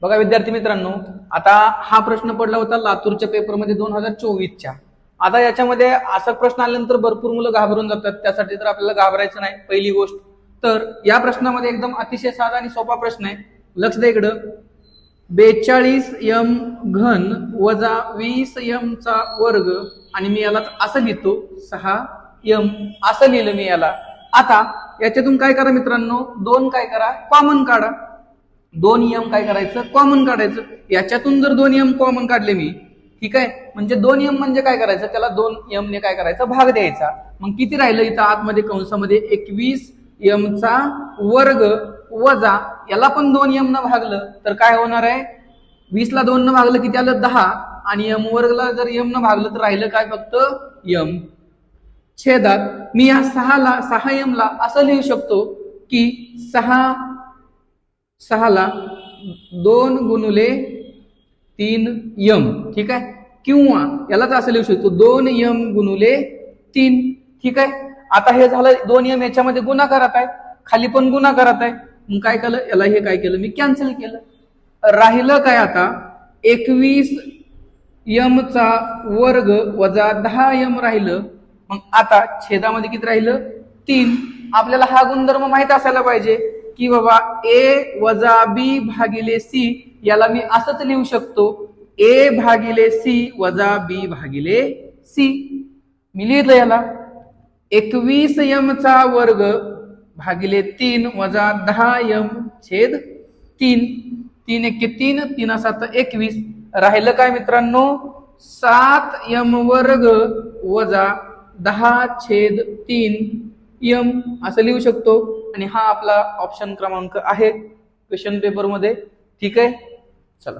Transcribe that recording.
बघा विद्यार्थी मित्रांनो, आता हा प्रश्न पडला होता लातूरच्या पेपरमध्ये 2024च्या. आता याच्यामध्ये असा प्रश्न आल्यानंतर भरपूर मुलं घाबरून जातात. त्यासाठी तर आपल्याला घाबरायचं नाही. पहिली गोष्ट तर या प्रश्नामध्ये एकदम अतिशय साधा आणि सोपा प्रश्न आहे. लक्ष द्या इकडं. 42m घन वजा 20m चा वर्ग आणि मी याला असं लिहितो 6m असं लिहिलं मी याला. आता याच्यातून काय करा मित्रांनो, दोन काय करा, कॉमन काढा. 2m काय करायचं, कॉमन काढायचं. याच्यातून जर 2m कॉमन काढले मी, ठीक आहे, म्हणजे 2m म्हणजे काय करायचं, त्याला 2m ने काय करायचं, भाग द्यायचा. मग किती राहिलं इथं आतमध्ये कंसामध्ये 21m चा वर्ग वजा याला पण 2m न भागलं तर काय होणार आहे, 20 ला 2 न भागलं किती आलं 10 आणि m वर्गला जर m न भागलं तर राहिलं काय, फक्त m. छेदात मी या 6m ला असं लिहू शकतो की 6 ला 2 गुणुले 3m, ठीक आहे, किंवा यालाच असं लिहू शकतो 2m गुणुले 3, ठीक आहे. आता हे झालं 2m याच्यामध्ये गुणाकारात आहे, खाली पण गुणाकारात आहे. मग काय केलं, याला हे काय केलं मी, कॅन्सल केलं. राहिलं काय आता, 21m चा वर्ग वजा 10m राहिलं. मग आता छेदामध्ये किती राहिलं, 3. आपल्याला हा गुणधर्म माहित असायला पाहिजे की बाबा a वजा b भागिले c, याला मी असंच लिहू शकतो a भागिले c वजा b भागिले c. मी लिहिलं याला 21m चा वर्ग भागिले 3 वजा 10m छेद 3. 3 एके 3, 3 7 21. राहिलं काय मित्रांनो, 7m वर्ग वजा 10 छेद 3m असं लिहू शकतो. आणि हा आपला ऑप्शन क्रमांक आहे क्वेश्चन पेपर मध्ये, ठीक आहे. चला.